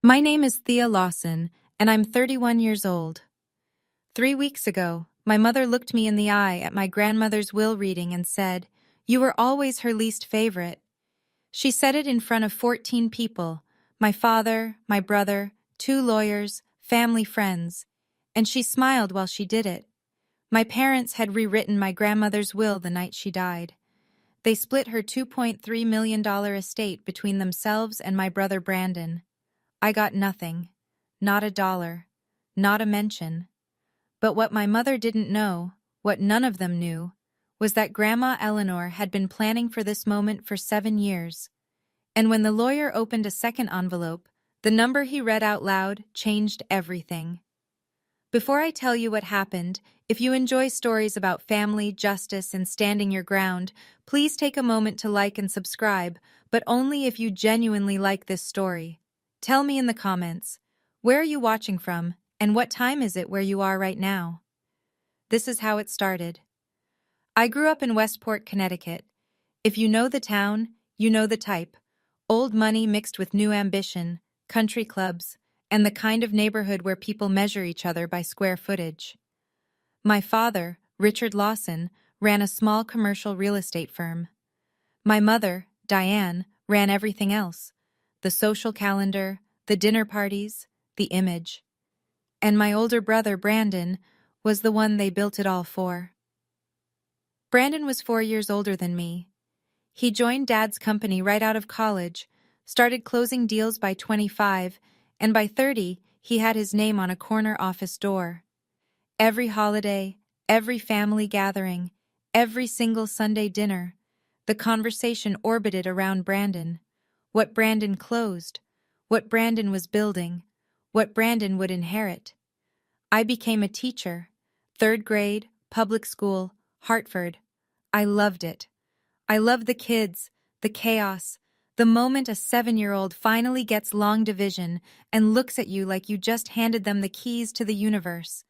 My name is Thea Lawson, and I'm 31 years old. 3 weeks ago, my mother looked me in the eye at my grandmother's will reading and said, "You were always her least favorite." She said it in front of 14 people, my father, my brother, 2 lawyers, family friends, and she smiled while she did it. My parents had rewritten my grandmother's will the night she died. They split her $2.3 million estate between themselves and my brother Brandon. I got nothing. Not a dollar. Not a mention. But what my mother didn't know, what none of them knew, was that Grandma Eleanor had been planning for this moment for 7 years. And when the lawyer opened a second envelope, the number he read out loud changed everything. Before I tell you what happened, if you enjoy stories about family, justice, and standing your ground, please take a moment to like and subscribe, but only if you genuinely like this story. Tell me in the comments, where are you watching from, and what time is it where you are right now? This is how it started. I grew up in Westport, Connecticut. If you know the town, you know the type. Old money mixed with new ambition, country clubs, and the kind of neighborhood where people measure each other by square footage. My father, Richard Lawson, ran a small commercial real estate firm. My mother, Diane, ran everything else: the social calendar, the dinner parties, the image. And my older brother, Brandon, was the one they built it all for. Brandon was 4 years older than me. He joined Dad's company right out of college, started closing deals by 25, and by 30, he had his name on a corner office door. Every holiday, every family gathering, every single Sunday dinner, the conversation orbited around Brandon. What Brandon closed, what Brandon was building, what Brandon would inherit. I became a teacher, 3rd grade, public school, Hartford. I loved it. I loved the kids, the chaos, the moment a 7-year-old finally gets long division and looks at you like you just handed them the keys to the universe.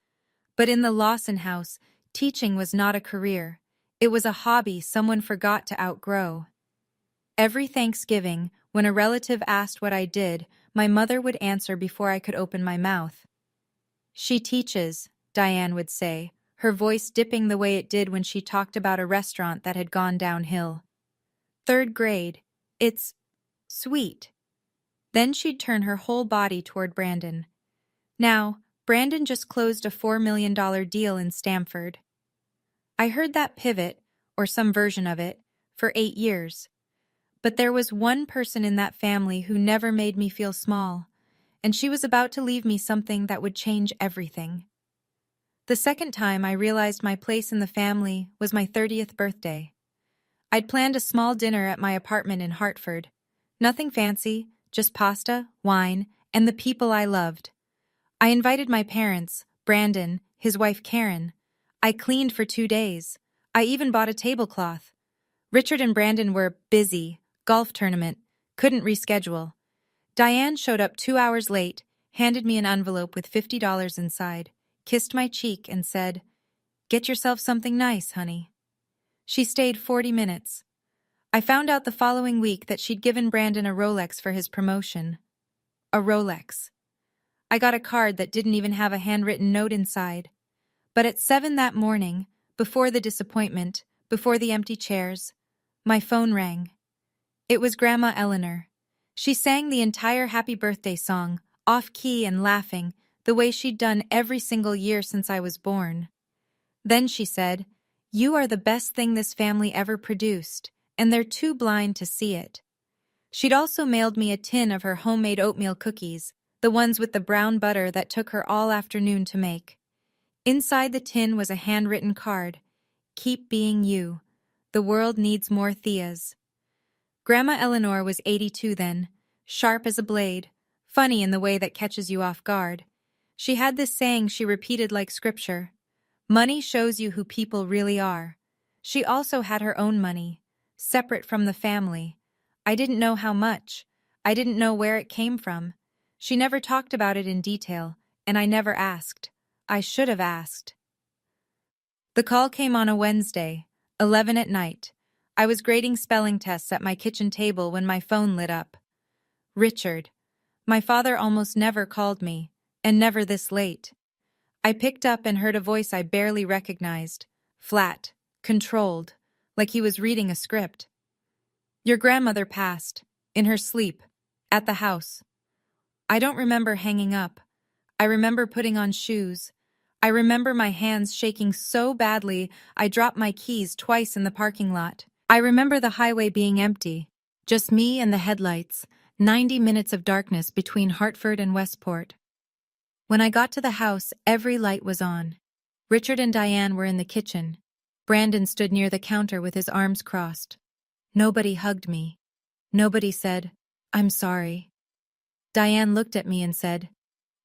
But in the Lawson house, teaching was not a career. It was a hobby someone forgot to outgrow. Every Thanksgiving, when a relative asked what I did, my mother would answer before I could open my mouth. "She teaches," Diane would say, her voice dipping the way it did when she talked about a restaurant that had gone downhill. "3rd grade. It's sweet." Then she'd turn her whole body toward Brandon. Now, Brandon just closed a $4 million deal in Stamford. I heard that pivot, or some version of it, for 8 years. But there was one person in that family who never made me feel small, and she was about to leave me something that would change everything. The second time I realized my place in the family was my 30th birthday. I'd planned a small dinner at my apartment in Hartford. Nothing fancy, just pasta, wine, and the people I loved. I invited my parents, Brandon, his wife Karen. I cleaned for 2 days. I even bought a tablecloth. Richard and Brandon were busy, golf tournament, couldn't reschedule. Diane showed up 2 hours late, handed me an envelope with $50 inside, kissed my cheek and said, "Get yourself something nice, honey." She stayed 40 minutes. I found out the following week that she'd given Brandon a Rolex for his promotion. A Rolex. I got a card that didn't even have a handwritten note inside. But at 7 that morning, before the disappointment, before the empty chairs, my phone rang. It was Grandma Eleanor. She sang the entire happy birthday song, off-key and laughing, the way she'd done every single year since I was born. Then she said, "You are the best thing this family ever produced, and they're too blind to see it." She'd also mailed me a tin of her homemade oatmeal cookies, the ones with the brown butter that took her all afternoon to make. Inside the tin was a handwritten card. "Keep being you. The world needs more Theas." Grandma Eleanor was 82 then, sharp as a blade, funny in the way that catches you off guard. She had this saying she repeated like scripture: "Money shows you who people really are." She also had her own money, separate from the family. I didn't know how much. I didn't know where it came from. She never talked about it in detail, and I never asked. I should have asked. The call came on a Wednesday, 11 at night. I was grading spelling tests at my kitchen table when my phone lit up. "Richard." My father almost never called me, and never this late. I picked up and heard a voice I barely recognized. Flat, controlled, like he was reading a script. Your grandmother passed, in her sleep, at the house. I don't remember hanging up. I remember putting on shoes. I remember my hands shaking so badly I dropped my keys twice in the parking lot. I remember the highway being empty, just me and the headlights, 90 minutes of darkness between Hartford and Westport. When I got to the house, every light was on. Richard and Diane were in the kitchen. Brandon stood near the counter with his arms crossed. Nobody hugged me. Nobody said, "I'm sorry." Diane looked at me and said,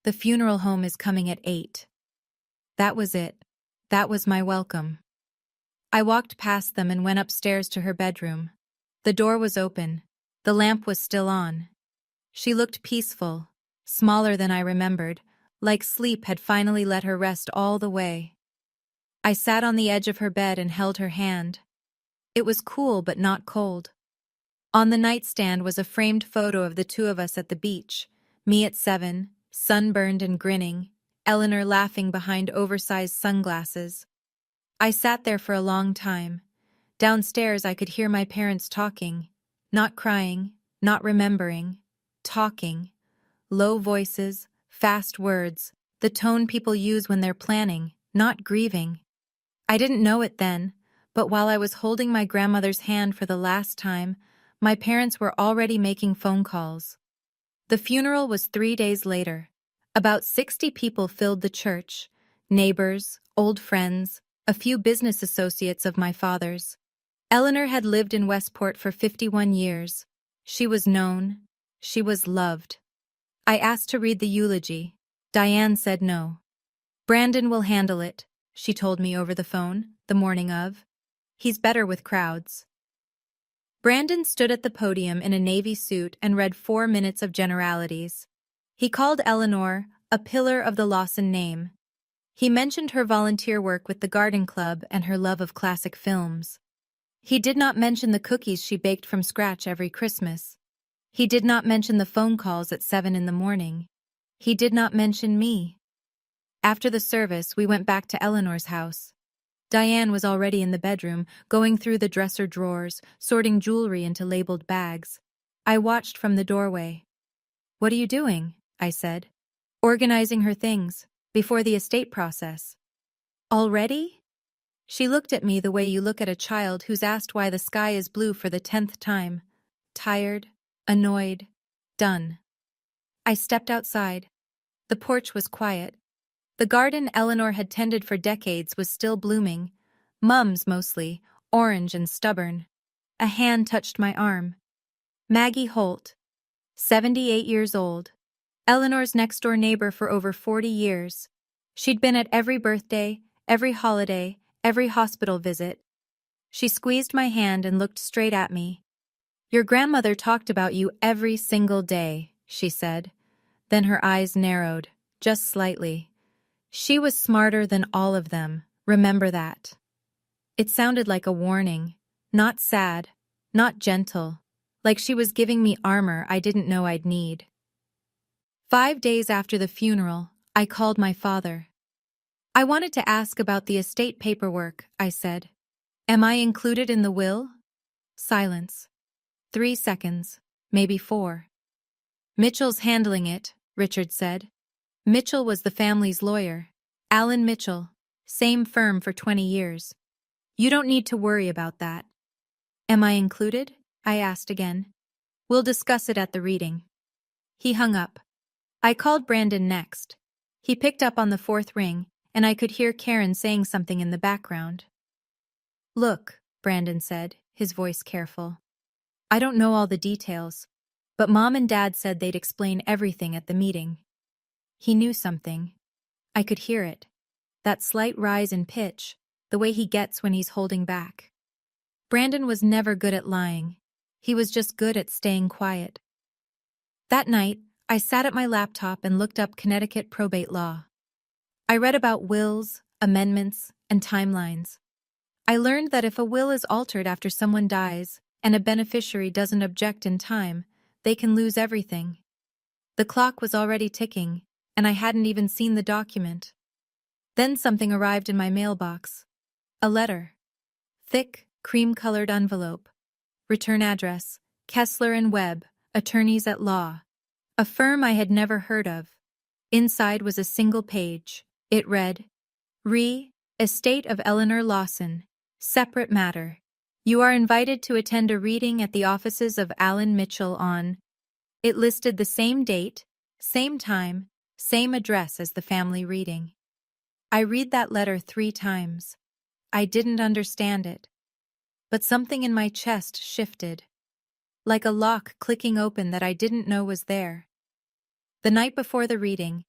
"The funeral home is coming at 8. That was it. That was my welcome. I walked past them and went upstairs to her bedroom. The door was open. The lamp was still on. She looked peaceful, smaller than I remembered, like sleep had finally let her rest all the way. I sat on the edge of her bed and held her hand. It was cool but not cold. On the nightstand was a framed photo of the two of us at the beach, me at 7, sunburned and grinning, Eleanor laughing behind oversized sunglasses. I sat there for a long time. Downstairs I could hear my parents talking, not crying, not remembering, talking. Low voices, fast words, the tone people use when they're planning, not grieving. I didn't know it then, but while I was holding my grandmother's hand for the last time, my parents were already making phone calls. The funeral was 3 days later. About 60 people filled the church, neighbors, old friends, a few business associates of my father's. Eleanor had lived in Westport for 51 years. She was known. She was loved. I asked to read the eulogy. Diane said no. Brandon will handle it, she told me over the phone, the morning of. He's better with crowds. Brandon stood at the podium in a navy suit and read 4 minutes of generalities. He called Eleanor a pillar of the Lawson name. He mentioned her volunteer work with the garden club and her love of classic films. He did not mention the cookies she baked from scratch every Christmas. He did not mention the phone calls at 7 in the morning. He did not mention me. After the service, we went back to Eleanor's house. Diane was already in the bedroom, going through the dresser drawers, sorting jewelry into labeled bags. I watched from the doorway. "What are you doing?" I said. "Organizing her things, before the estate process." "Already?" She looked at me the way you look at a child who's asked why the sky is blue for the 10th time. Tired, annoyed, done. I stepped outside. The porch was quiet. The garden Eleanor had tended for decades was still blooming. Mums mostly, orange and stubborn. A hand touched my arm. Maggie Holt, 78 years old. Eleanor's next-door neighbor for over 40 years. She'd been at every birthday, every holiday, every hospital visit. She squeezed my hand and looked straight at me. "Your grandmother talked about you every single day," she said. Then her eyes narrowed, just slightly. "She was smarter than all of them, remember that." It sounded like a warning, not sad, not gentle, like she was giving me armor I didn't know I'd need. 5 days after the funeral, I called my father. "I wanted to ask about the estate paperwork," I said. "Am I included in the will?" Silence. 3 seconds, maybe 4. "Mitchell's handling it," Richard said. Mitchell was the family's lawyer. Alan Mitchell, same firm for 20 years. "You don't need to worry about that." "Am I included?" I asked again. "We'll discuss it at the reading." He hung up. I called Brandon next. He picked up on the 4th ring, and I could hear Karen saying something in the background. "Look," Brandon said, his voice careful. "I don't know all the details, but Mom and Dad said they'd explain everything at the meeting." He knew something. I could hear it. That slight rise in pitch, the way he gets when he's holding back. Brandon was never good at lying. He was just good at staying quiet. That night, I sat at my laptop and looked up Connecticut probate law. I read about wills, amendments, and timelines. I learned that if a will is altered after someone dies, and a beneficiary doesn't object in time, they can lose everything. The clock was already ticking, and I hadn't even seen the document. Then something arrived in my mailbox. A letter. Thick, cream-colored envelope. Return address, Kessler and Webb, attorneys at law. A firm I had never heard of. Inside was a single page. It read, Estate of Eleanor Lawson. Separate matter. You are invited to attend a reading at the offices of Alan Mitchell on. It listed the same date, same time, same address as the family reading. I read that letter 3 times. I didn't understand it. But something in my chest shifted. Like a lock clicking open that I didn't know was there. The night before the reading,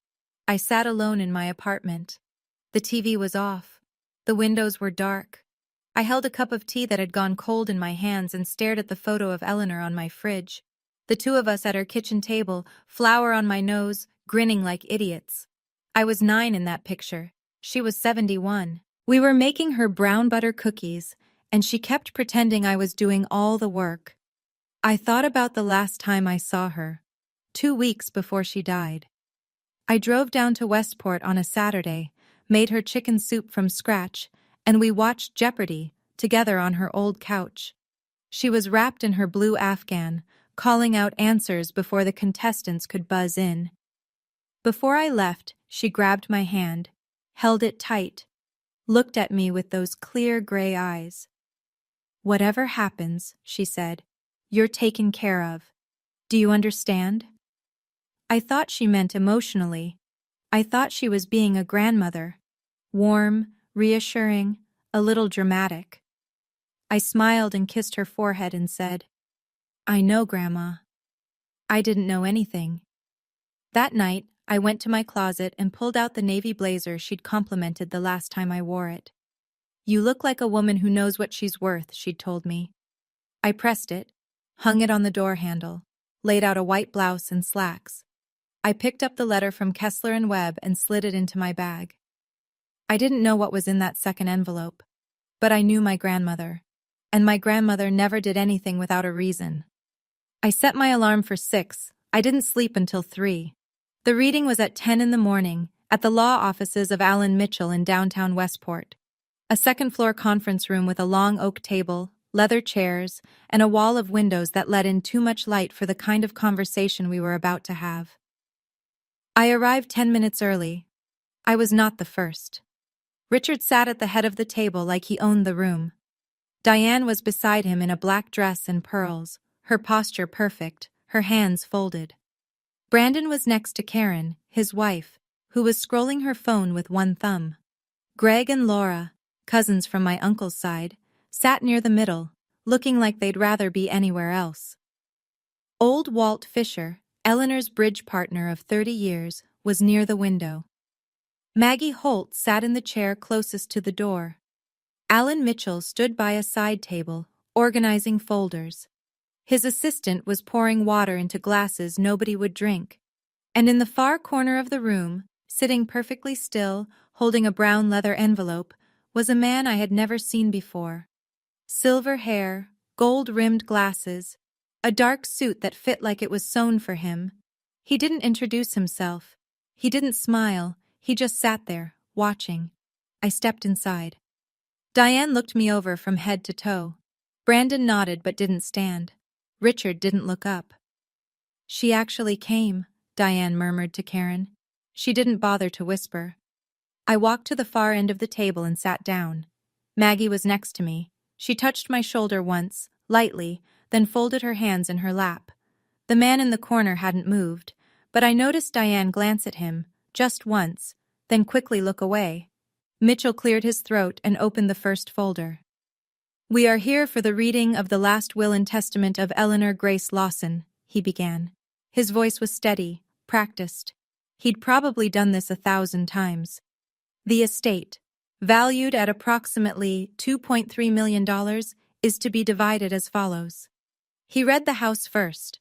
I sat alone in my apartment. The TV was off. The windows were dark. I held a cup of tea that had gone cold in my hands and stared at the photo of Eleanor on my fridge. The two of us at our kitchen table, flour on my nose, grinning like idiots. I was 9 in that picture. She was 71. We were making her brown butter cookies, and she kept pretending I was doing all the work. I thought about the last time I saw her, 2 weeks before she died. I drove down to Westport on a Saturday, made her chicken soup from scratch, and we watched Jeopardy together on her old couch. She was wrapped in her blue afghan, calling out answers before the contestants could buzz in. Before I left, she grabbed my hand, held it tight, looked at me with those clear gray eyes. Whatever happens, she said, you're taken care of. Do you understand? I thought she meant emotionally. I thought she was being a grandmother. Warm, reassuring, a little dramatic. I smiled and kissed her forehead and said, I know, Grandma. I didn't know anything. That night, I went to my closet and pulled out the navy blazer she'd complimented the last time I wore it. You look like a woman who knows what she's worth, she'd told me. I pressed it, hung it on the door handle, laid out a white blouse and slacks. I picked up the letter from Kessler and Webb and slid it into my bag. I didn't know what was in that second envelope, but I knew my grandmother, and my grandmother never did anything without a reason. I set my alarm for 6. I didn't sleep until 3. The reading was at 10 in the morning, at the law offices of Alan Mitchell in downtown Westport. A second-floor conference room with a long oak table, leather chairs, and a wall of windows that let in too much light for the kind of conversation we were about to have. I arrived 10 minutes early. I was not the first. Richard sat at the head of the table like he owned the room. Diane was beside him in a black dress and pearls, her posture perfect, her hands folded. Brandon was next to Karen, his wife, who was scrolling her phone with one thumb. Greg and Laura, cousins from my uncle's side, sat near the middle, looking like they'd rather be anywhere else. Old Walt Fisher, Eleanor's bridge partner of 30 years, was near the window. Maggie Holt sat in the chair closest to the door. Alan Mitchell stood by a side table, organizing folders. His assistant was pouring water into glasses nobody would drink. And in the far corner of the room, sitting perfectly still, holding a brown leather envelope, was a man I had never seen before. Silver hair, gold-rimmed glasses, a dark suit that fit like it was sewn for him. He didn't introduce himself. He didn't smile. He just sat there, watching. I stepped inside. Diane looked me over from head to toe. Brandon nodded but didn't stand. Richard didn't look up. She actually came, Diane murmured to Karen. She didn't bother to whisper. I walked to the far end of the table and sat down. Maggie was next to me. She touched my shoulder once, lightly, then folded her hands in her lap. The man in the corner hadn't moved, but I noticed Diane glance at him, just once, then quickly look away. Mitchell cleared his throat and opened the first folder. We are here for the reading of the last will and testament of Eleanor Grace Lawson, he began. His voice was steady, practiced. He'd probably done this 1,000 times. The estate, valued at approximately $2.3 million, is to be divided as follows. He read the house first.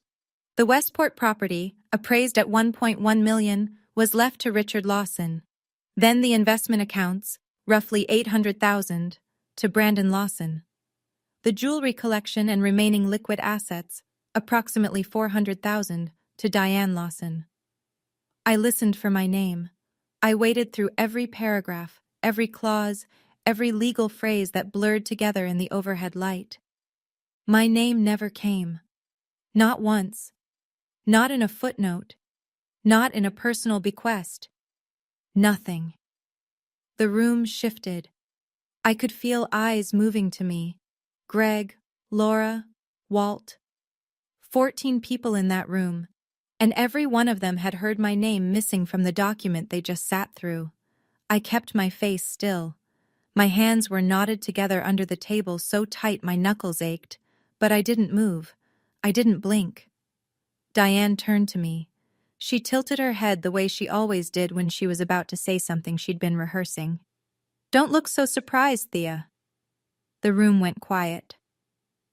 The Westport property, appraised at $1.1 million, was left to Richard Lawson. Then the investment accounts, roughly $800,000, to Brandon Lawson. The jewelry collection and remaining liquid assets, approximately $400,000, to Diane Lawson. I listened for my name. I waited through every paragraph, every clause, every legal phrase that blurred together in the overhead light. My name never came. Not once. Not in a footnote. Not in a personal bequest. Nothing. The room shifted. I could feel eyes moving to me. Greg, Laura, Walt. 14 people in that room, and every one of them had heard my name missing from the document they just sat through. I kept my face still. My hands were knotted together under the table so tight my knuckles ached, but I didn't move. I didn't blink. Diane turned to me. She tilted her head the way she always did when she was about to say something she'd been rehearsing. "Don't look so surprised, Thea." The room went quiet.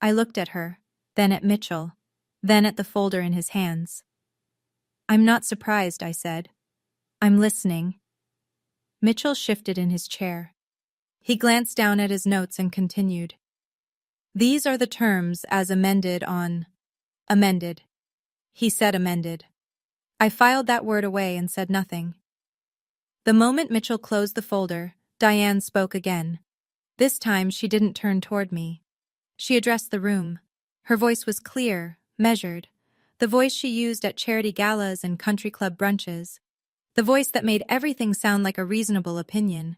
I looked at her, then at Mitchell, then at the folder in his hands. "I'm not surprised," I said. "I'm listening." Mitchell shifted in his chair. He glanced down at his notes and continued. "These are the terms as amended on..." Amended. He said amended. I filed that word away and said nothing. The moment Mitchell closed the folder, Diane spoke again. This time she didn't turn toward me. She addressed the room. Her voice was clear, measured, the voice she used at charity galas and country club brunches, the voice that made everything sound like a reasonable opinion.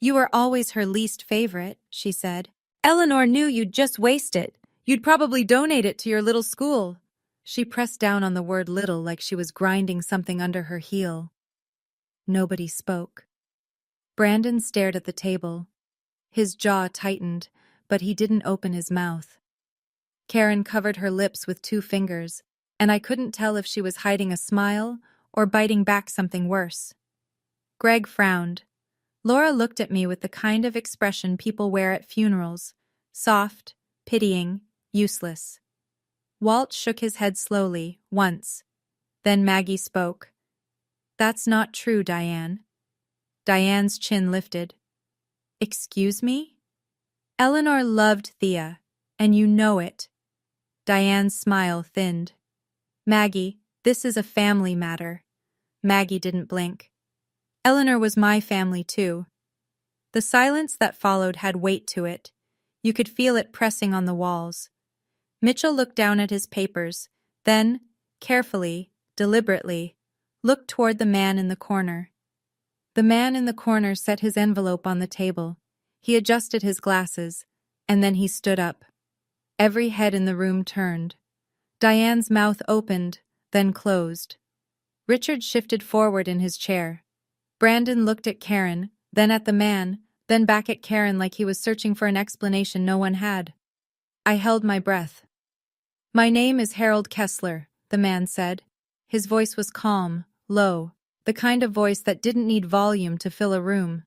"You were always her least favorite," she said. "Eleanor knew you'd just waste it. You'd probably donate it to your little school." She pressed down on the word little like she was grinding something under her heel. Nobody spoke. Brandon stared at the table. His jaw tightened, but he didn't open his mouth. Karen covered her lips with 2 fingers, and I couldn't tell if she was hiding a smile or biting back something worse. Greg frowned. Laura looked at me with the kind of expression people wear at funerals, soft, pitying, useless. Walt shook his head slowly, once. Then Maggie spoke. "That's not true, Diane." Diane's chin lifted. "Excuse me?" "Eleanor loved Thea, and you know it." Diane's smile thinned. "Maggie, this is a family matter." Maggie didn't blink. "Eleanor was my family, too." The silence that followed had weight to it. You could feel it pressing on the walls. Mitchell looked down at his papers, then, carefully, deliberately, looked toward the man in the corner. The man in the corner set his envelope on the table. He adjusted his glasses, and then he stood up. Every head in the room turned. Diane's mouth opened, then closed. Richard shifted forward in his chair. Brandon looked at Karen, then at the man, then back at Karen like he was searching for an explanation no one had. I held my breath. "My name is Harold Kessler," the man said. His voice was calm, low, the kind of voice that didn't need volume to fill a room.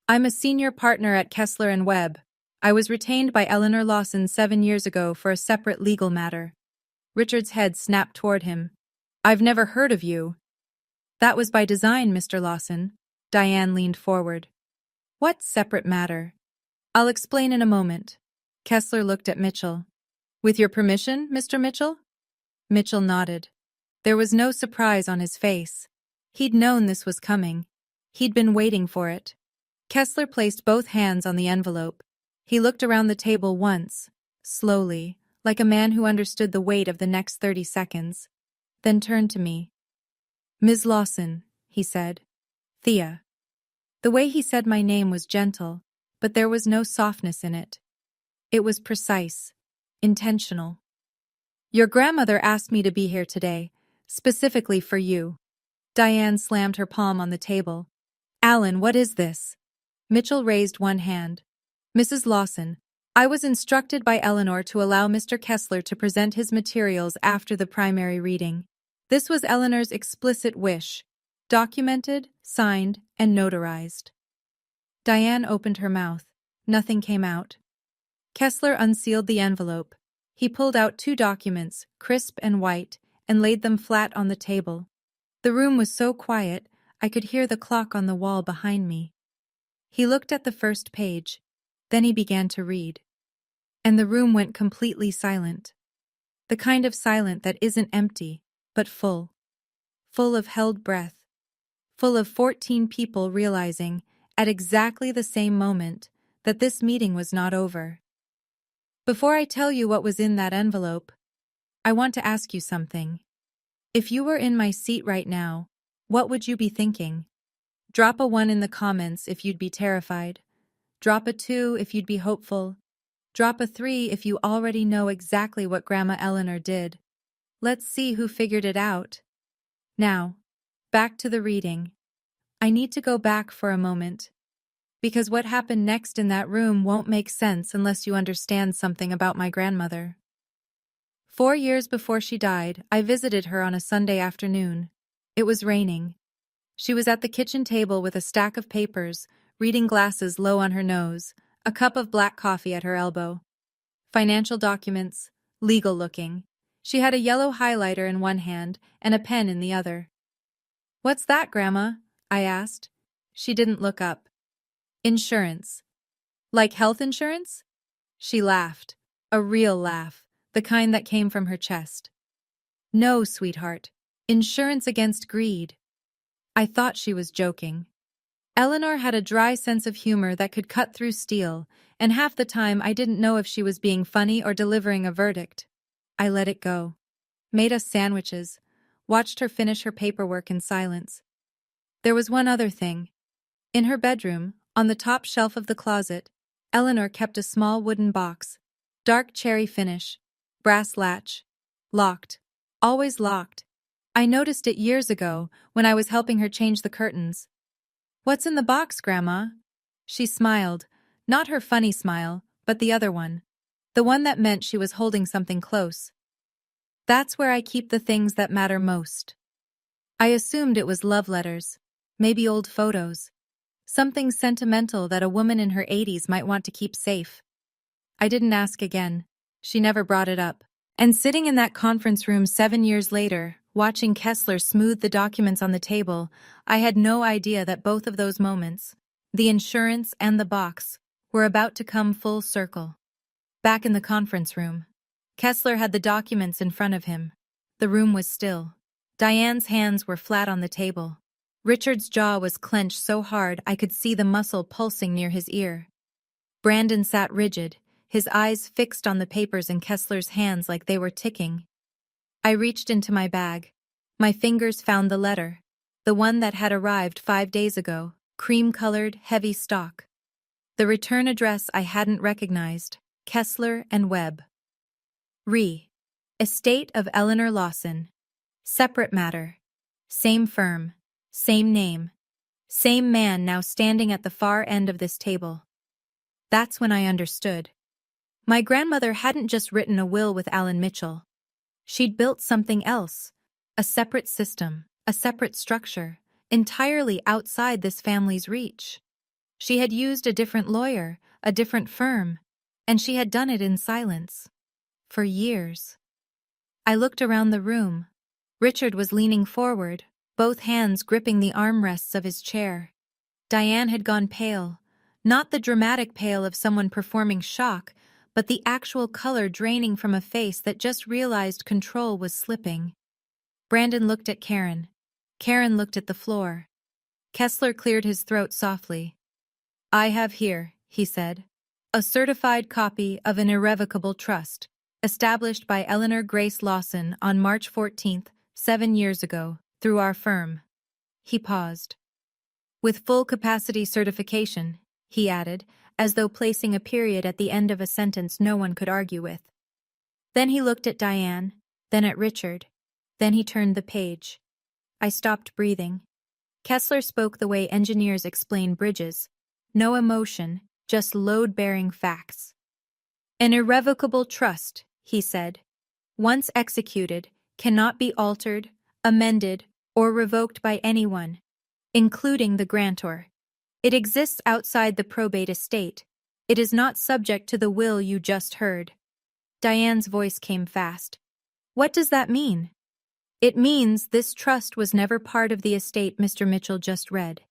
"I'm a senior partner at Kessler and Webb. I was retained by Eleanor Lawson 7 years ago for a separate legal matter." Richard's head snapped toward him. "I've never heard of you." "That was by design, Mr. Lawson." Diane leaned forward. "What separate matter?" "I'll explain in a moment." Kessler looked at Mitchell. "With your permission, Mr. Mitchell?" Mitchell nodded. There was no surprise on his face. He'd known this was coming. He'd been waiting for it. Kessler placed both hands on the envelope. He looked around the table once, slowly, like a man who understood the weight of the next 30 seconds, then turned to me. "Ms. Lawson," he said. "Thea." The way he said my name was gentle, but there was no softness in it. It was precise, intentional. "Your grandmother asked me to be here today, specifically for you." Diane slammed her palm on the table. "Alan, what is this?" Mitchell raised one hand. "Mrs. Lawson, I was instructed by Eleanor to allow Mr. Kessler to present his materials after the primary reading. This was Eleanor's explicit wish, documented, signed, and notarized." Diane opened her mouth. Nothing came out. Kessler unsealed the envelope. He pulled out 2 documents, crisp and white, and laid them flat on the table. The room was so quiet, I could hear the clock on the wall behind me. He looked at the first page. Then he began to read. And the room went completely silent. The kind of silent that isn't empty, but full. full of held breath, full of 14 people realizing, at exactly the same moment, that this meeting was not over. Before I tell you what was in that envelope, I want to ask you something. If you were in my seat right now, what would you be thinking? Drop a 1 in the comments if you'd be terrified. Drop a 2 if you'd be hopeful. Drop a 3 if you already know exactly what Grandma Eleanor did. Let's see who figured it out. Now, back to the reading. I need to go back for a moment, because what happened next in that room won't make sense unless you understand something about my grandmother. 4 years before she died, I visited her on a Sunday afternoon. It was raining. She was at the kitchen table with a stack of papers, reading glasses low on her nose, a cup of black coffee at her elbow. Financial documents, legal looking. She had a yellow highlighter in one hand and a pen in the other. "What's that, Grandma?" I asked. She didn't look up. "Insurance." "Like health insurance?" She laughed. A real laugh, the kind that came from her chest. "No, sweetheart. Insurance against greed." I thought she was joking. Eleanor had a dry sense of humor that could cut through steel, and half the time I didn't know if she was being funny or delivering a verdict. I let it go. Made us sandwiches. Watched her finish her paperwork in silence. There was one other thing. In her bedroom, on the top shelf of the closet, Eleanor kept a small wooden box. Dark cherry finish. Brass latch. Locked. Always locked. I noticed it years ago when I was helping her change the curtains. "What's in the box, Grandma?" She smiled, not her funny smile, but the other one. The one that meant she was holding something close. "That's where I keep the things that matter most." I assumed it was love letters, maybe old photos. Something sentimental that a woman in her 80s might want to keep safe. I didn't ask again. She never brought it up. And sitting in that conference room 7 years later, watching Kessler smooth the documents on the table, I had no idea that both of those moments, the insurance and the box, were about to come full circle. Back in the conference room, Kessler had the documents in front of him. The room was still. Diane's hands were flat on the table. Richard's jaw was clenched so hard I could see the muscle pulsing near his ear. Brandon sat rigid, his eyes fixed on the papers in Kessler's hands like they were ticking. I reached into my bag. My fingers found the letter, the one that had arrived 5 days ago, cream-colored, heavy stock. The return address I hadn't recognized, Kessler and Webb. Estate of Eleanor Lawson. Separate matter. Same firm. Same name. Same man now standing at the far end of this table. That's when I understood. My grandmother hadn't just written a will with Alan Mitchell. She'd built something else, a separate system, a separate structure, entirely outside this family's reach. She had used a different lawyer, a different firm, and she had done it in silence. For years. I looked around the room. Richard was leaning forward, both hands gripping the armrests of his chair. Diane had gone pale, not the dramatic pale of someone performing shock, but the actual color draining from a face that just realized control was slipping. Brandon looked at Karen. Karen looked at the floor. Kessler cleared his throat softly. "I have here," he said, "a certified copy of an irrevocable trust, established by Eleanor Grace Lawson on March 14th, 7 years ago, through our firm." He paused. "With full capacity certification," he added, as though placing a period at the end of a sentence no one could argue with. Then he looked at Diane, then at Richard. Then he turned the page. I stopped breathing. Kessler spoke the way engineers explain bridges. No emotion, just load-bearing facts. "An irrevocable trust," he said, "once executed, cannot be altered, amended, or revoked by anyone, including the grantor. It exists outside the probate estate. It is not subject to the will you just heard." Diane's voice came fast. "What does that mean?" "It means this trust was never part of the estate Mr. Mitchell just read.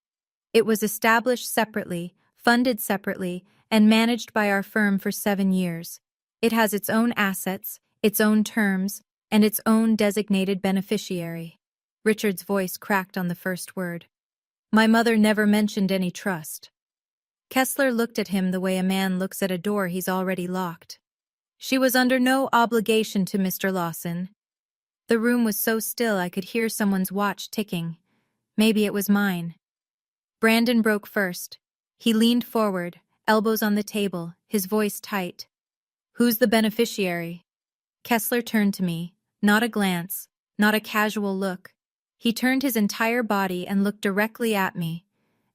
It was established separately, funded separately, and managed by our firm for 7 years. It has its own assets, its own terms, and its own designated beneficiary." Richard's voice cracked on the first word. My mother never mentioned any trust. Kessler looked at him the way a man looks at a door he's already locked. She was under no obligation to Mr. Lawson. The room was so still I could hear someone's watch ticking. Maybe it was mine. Brandon broke first. He leaned forward, elbows on the table, his voice tight. Who's the beneficiary? Kessler turned to me, not a glance, not a casual look. He turned his entire body and looked directly at me,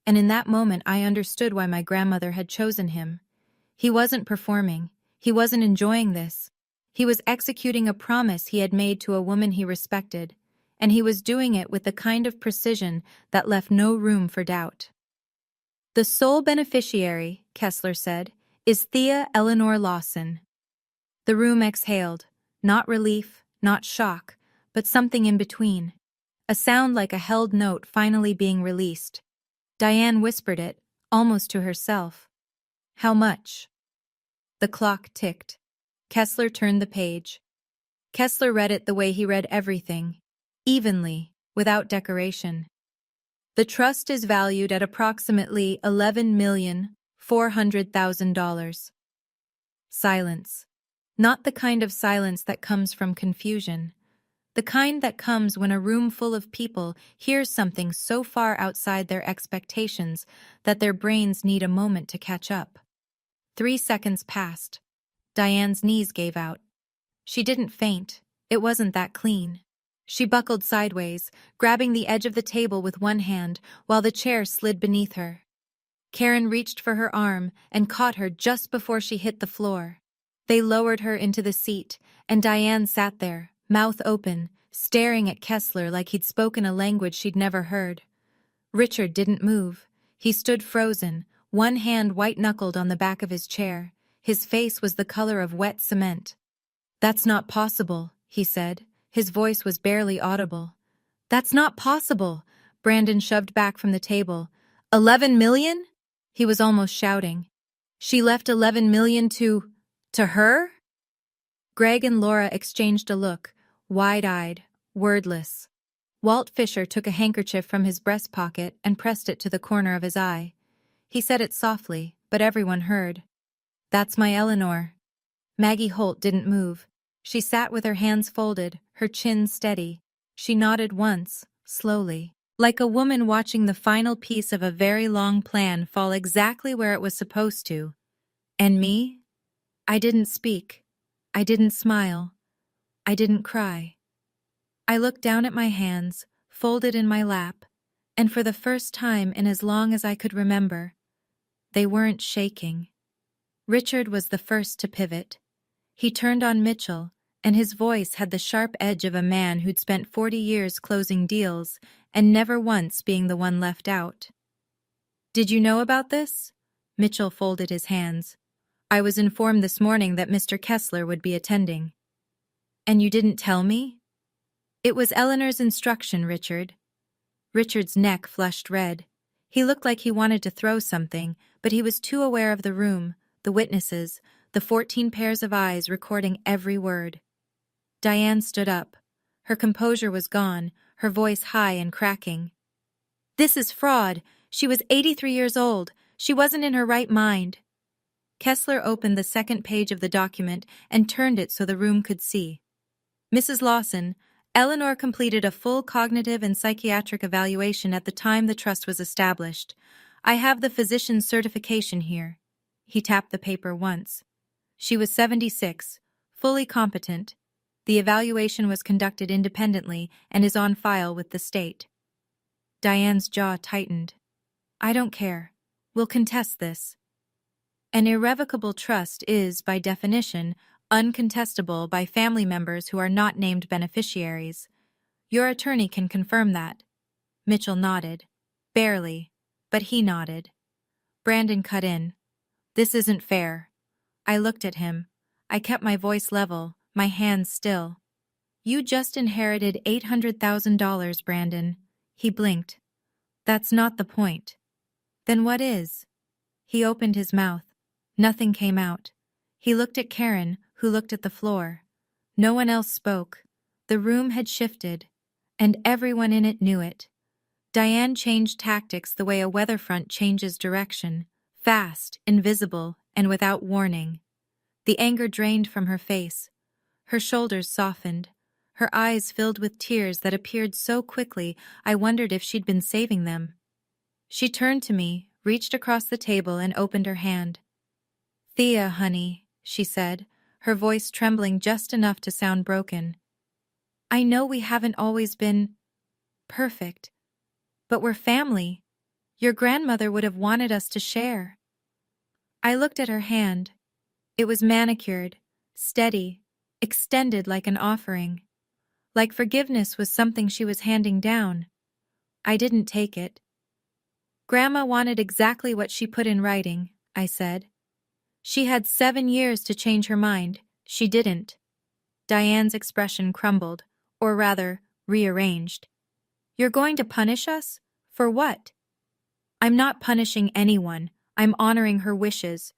and in that moment I understood why my grandmother had chosen him. He wasn't performing. He wasn't enjoying this. He was executing a promise he had made to a woman he respected, and he was doing it with the kind of precision that left no room for doubt. The sole beneficiary, Kessler said, is Thea Eleanor Lawson. The room exhaled, not relief, not shock, but something in between. A sound like a held note finally being released. Diane whispered it, almost to herself. How much? The clock ticked. Kessler turned the page. Kessler read it the way he read everything, evenly, without decoration. The trust is valued at approximately $11,400,000. Silence. Not the kind of silence that comes from confusion. The kind that comes when a room full of people hears something so far outside their expectations that their brains need a moment to catch up. 3 seconds passed. Diane's knees gave out. She didn't faint. It wasn't that clean. She buckled sideways, grabbing the edge of the table with one hand while the chair slid beneath her. Karen reached for her arm and caught her just before she hit the floor. They lowered her into the seat, and Diane sat there, mouth open, staring at Kessler like he'd spoken a language she'd never heard. Richard didn't move. He stood frozen, one hand white-knuckled on the back of his chair. His face was the color of wet cement. That's not possible, he said. His voice was barely audible. That's not possible, Brandon shoved back from the table. 11 million? He was almost shouting. She left 11 million to her? Greg and Laura exchanged a look, wide-eyed, wordless. Walt Fisher took a handkerchief from his breast pocket and pressed it to the corner of his eye. He said it softly, but everyone heard. That's my Eleanor. Maggie Holt didn't move. She sat with her hands folded, her chin steady. She nodded once, slowly, like a woman watching the final piece of a very long plan fall exactly where it was supposed to. And me? I didn't speak. I didn't smile. I didn't cry. I looked down at my hands, folded in my lap, and for the first time in as long as I could remember, they weren't shaking. Richard was the first to pivot. He turned on Mitchell, and his voice had the sharp edge of a man who'd spent 40 years closing deals and never once being the one left out. Did you know about this? Mitchell folded his hands. I was informed this morning that Mr. Kessler would be attending. And you didn't tell me? It was Eleanor's instruction, Richard. Richard's neck flushed red. He looked like he wanted to throw something, but he was too aware of the room, the witnesses, the 14 pairs of eyes recording every word. Diane stood up. Her composure was gone, her voice high and cracking. This is fraud. She was 83 years old. She wasn't in her right mind. Kessler opened the second page of the document and turned it so the room could see. Mrs. Lawson, Eleanor completed a full cognitive and psychiatric evaluation at the time the trust was established. I have the physician's certification here. He tapped the paper once. She was 76, fully competent. The evaluation was conducted independently and is on file with the state. Diane's jaw tightened. I don't care. We'll contest this. An irrevocable trust is, by definition, uncontestable by family members who are not named beneficiaries. Your attorney can confirm that. Mitchell nodded. Barely, but he nodded. Brandon cut in. This isn't fair. I looked at him. I kept my voice level, my hands still. You just inherited $800,000, Brandon. He blinked. That's not the point. Then what is? He opened his mouth. Nothing came out. He looked at Karen, who looked at the floor. No one else spoke. The room had shifted. And everyone in it knew it. Diane changed tactics the way a weather front changes direction, fast, invisible, and without warning. The anger drained from her face. Her shoulders softened. Her eyes filled with tears that appeared so quickly I wondered if she'd been saving them. She turned to me, reached across the table, and opened her hand. "Thea, honey," she said, her voice trembling just enough to sound broken. "I know we haven't always been perfect, but we're family. Your grandmother would have wanted us to share." I looked at her hand. It was manicured, steady, extended like an offering. Like forgiveness was something she was handing down. I didn't take it. "Grandma wanted exactly what she put in writing," I said. "She had 7 years to change her mind. She didn't." Diane's expression crumbled, or rather, rearranged. "You're going to punish us? For what?" "I'm not punishing anyone. I'm honoring her wishes."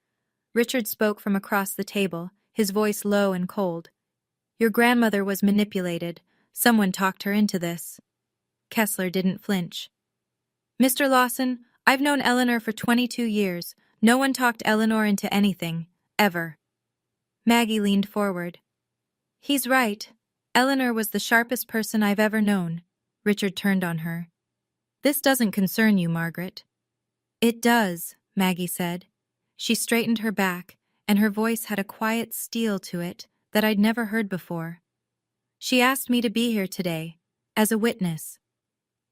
Richard spoke from across the table, his voice low and cold. "Your grandmother was manipulated. Someone talked her into this." Kessler didn't flinch. "Mr. Lawson, I've known Eleanor for 22 years. No one talked Eleanor into anything, ever." Maggie leaned forward. "He's right. Eleanor was the sharpest person I've ever known." Richard turned on her. "This doesn't concern you, Margaret." "It does," Maggie said. She straightened her back, and her voice had a quiet steel to it that I'd never heard before. "She asked me to be here today, as a witness."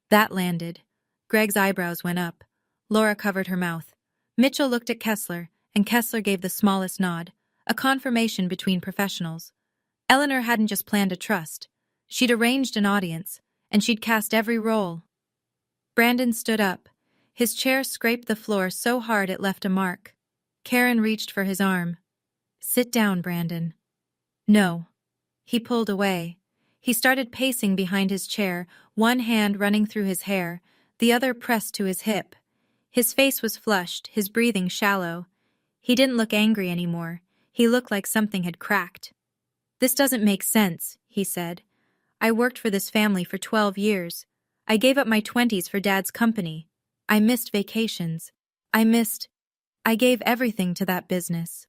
That landed. Greg's eyebrows went up. Laura covered her mouth. Mitchell looked at Kessler, and Kessler gave the smallest nod, a confirmation between professionals. Eleanor hadn't just planned a trust. She'd arranged an audience, and she'd cast every role. Brandon stood up. His chair scraped the floor so hard it left a mark. Karen reached for his arm. "Sit down, Brandon." "No." He pulled away. He started pacing behind his chair, one hand running through his hair, the other pressed to his hip. His face was flushed, his breathing shallow. He didn't look angry anymore. He looked like something had cracked. "This doesn't make sense," he said. "I worked for this family for 12 years. I gave up my 20s for Dad's company. I missed vacations. I gave everything to that business."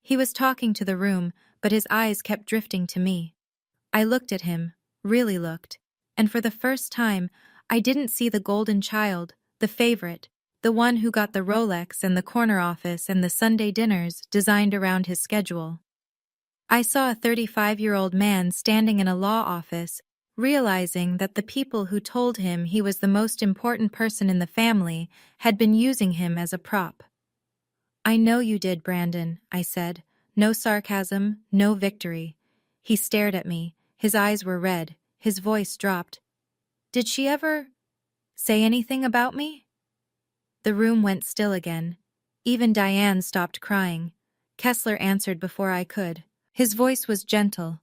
He was talking to the room, but his eyes kept drifting to me. I looked at him, really looked, and for the first time, I didn't see the golden child, the favorite, the one who got the Rolex and the corner office and the Sunday dinners designed around his schedule. I saw a 35-year-old man standing in a law office, realizing that the people who told him he was the most important person in the family had been using him as a prop. "I know you did, Brandon," I said. No sarcasm, no victory. He stared at me. His eyes were red. His voice dropped. "Did she ever say anything about me?" The room went still again. Even Diane stopped crying. Kessler answered before I could. His voice was gentle,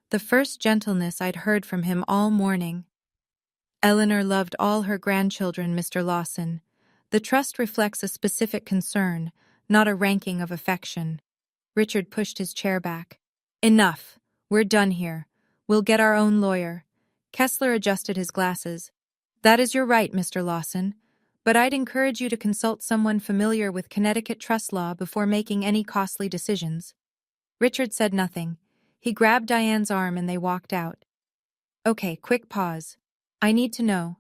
the first gentleness I'd heard from him all morning. "Eleanor loved all her grandchildren, Mr. Lawson. The trust reflects a specific concern, not a ranking of affection." Richard pushed his chair back. "Enough. We're done here. We'll get our own lawyer." Kessler adjusted his glasses. "That is your right, Mr. Lawson, but I'd encourage you to consult someone familiar with Connecticut trust law before making any costly decisions." Richard said nothing. He grabbed Diane's arm and they walked out. "Okay, quick pause. I need to know.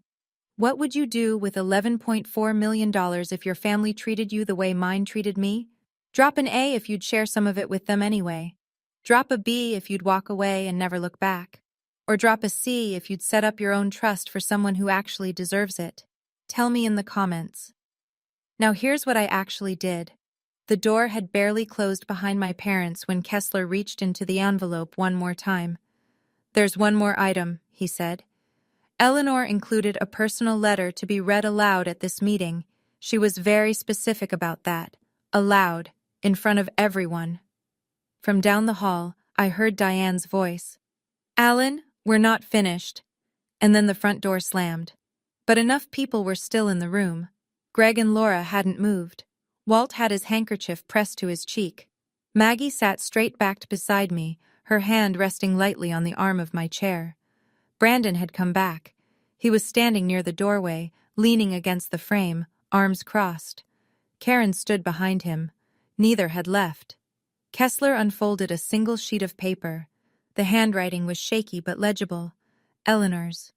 What would you do with $11.4 million if your family treated you the way mine treated me? Drop an A if you'd share some of it with them anyway. Drop a B if you'd walk away and never look back. Or drop a C if you'd set up your own trust for someone who actually deserves it. Tell me in the comments." Now here's what I actually did. The door had barely closed behind my parents when Kessler reached into the envelope one more time. "There's one more item," he said. "Eleanor included a personal letter to be read aloud at this meeting. She was very specific about that. Aloud, in front of everyone." From down the hall, I heard Diane's voice. "Alan, we're not finished." And then the front door slammed. But enough people were still in the room. Greg and Laura hadn't moved. Walt had his handkerchief pressed to his cheek. Maggie sat straight-backed beside me, her hand resting lightly on the arm of my chair. Brandon had come back. He was standing near the doorway, leaning against the frame, arms crossed. Karen stood behind him. Neither had left. Kessler unfolded a single sheet of paper. The handwriting was shaky but legible. Eleanor's.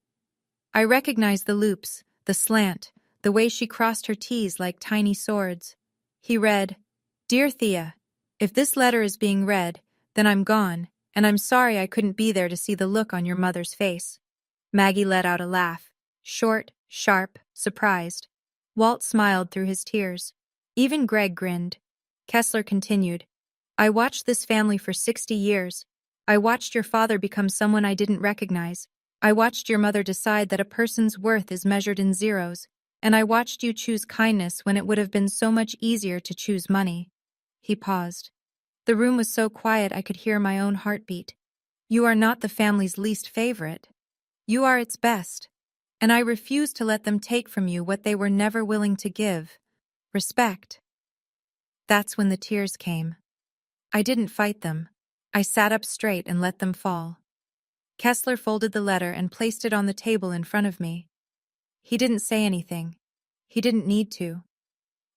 I recognized the loops, the slant, the way she crossed her T's like tiny swords. He read, "Dear Thea, if this letter is being read, then I'm gone, and I'm sorry I couldn't be there to see the look on your mother's face." Maggie let out a laugh, short, sharp, surprised. Walt smiled through his tears. Even Greg grinned. Kessler continued, "I watched this family for 60 years. I watched your father become someone I didn't recognize. I watched your mother decide that a person's worth is measured in zeros, and I watched you choose kindness when it would have been so much easier to choose money." He paused. The room was so quiet I could hear my own heartbeat. "You are not the family's least favorite. You are its best, and I refuse to let them take from you what they were never willing to give. Respect." That's when the tears came. I didn't fight them. I sat up straight and let them fall. Kessler folded the letter and placed it on the table in front of me. He didn't say anything. He didn't need to.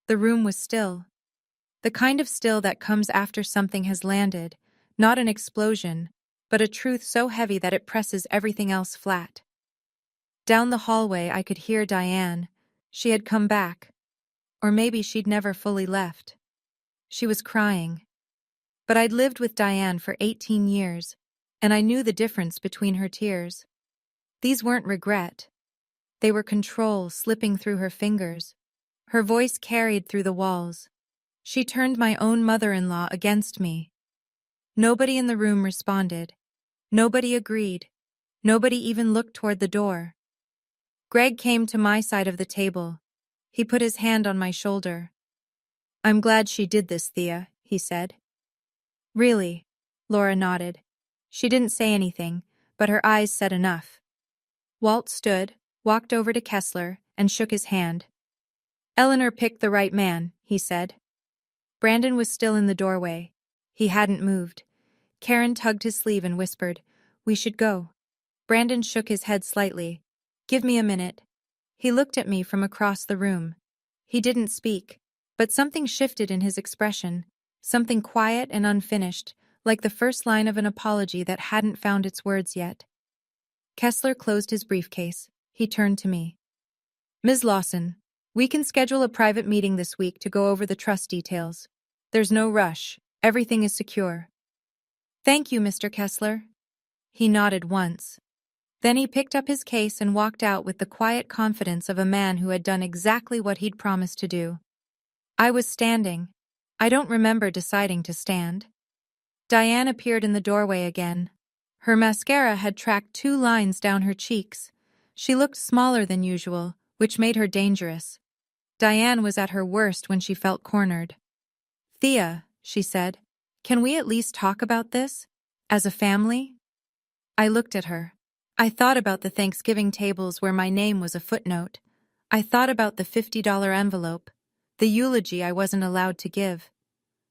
The room was still. The kind of still that comes after something has landed, not an explosion, but a truth so heavy that it presses everything else flat. Down the hallway I could hear Diane. She had come back. Or maybe she'd never fully left. She was crying. But I'd lived with Diane for 18 years, and I knew the difference between her tears. These weren't regret. They were control slipping through her fingers. Her voice carried through the walls. She turned my own mother-in-law against me. Nobody in the room responded. Nobody agreed. Nobody even looked toward the door. Greg came to my side of the table. He put his hand on my shoulder. "I'm glad she did this, Thea," he said. "Really?" Laura nodded. She didn't say anything, but her eyes said enough. Walt stood, walked over to Kessler, and shook his hand. "Eleanor picked the right man," he said. Brandon was still in the doorway. He hadn't moved. Karen tugged his sleeve and whispered, "We should go." Brandon shook his head slightly. "Give me a minute." He looked at me from across the room. He didn't speak, but something shifted in his expression, something quiet and unfinished, like the first line of an apology that hadn't found its words yet. Kessler closed his briefcase. He turned to me. "Ms. Lawson, we can schedule a private meeting this week to go over the trust details. There's no rush. Everything is secure." "Thank you, Mr. Kessler." He nodded once. Then he picked up his case and walked out with the quiet confidence of a man who had done exactly what he'd promised to do. I was standing. I don't remember deciding to stand. Diane appeared in the doorway again. Her mascara had tracked 2 lines down her cheeks. She looked smaller than usual, which made her dangerous. Diane was at her worst when she felt cornered. "Thea," she said, "can we at least talk about this? As a family?" I looked at her. I thought about the Thanksgiving tables where my name was a footnote. I thought about the $50 envelope, the eulogy I wasn't allowed to give,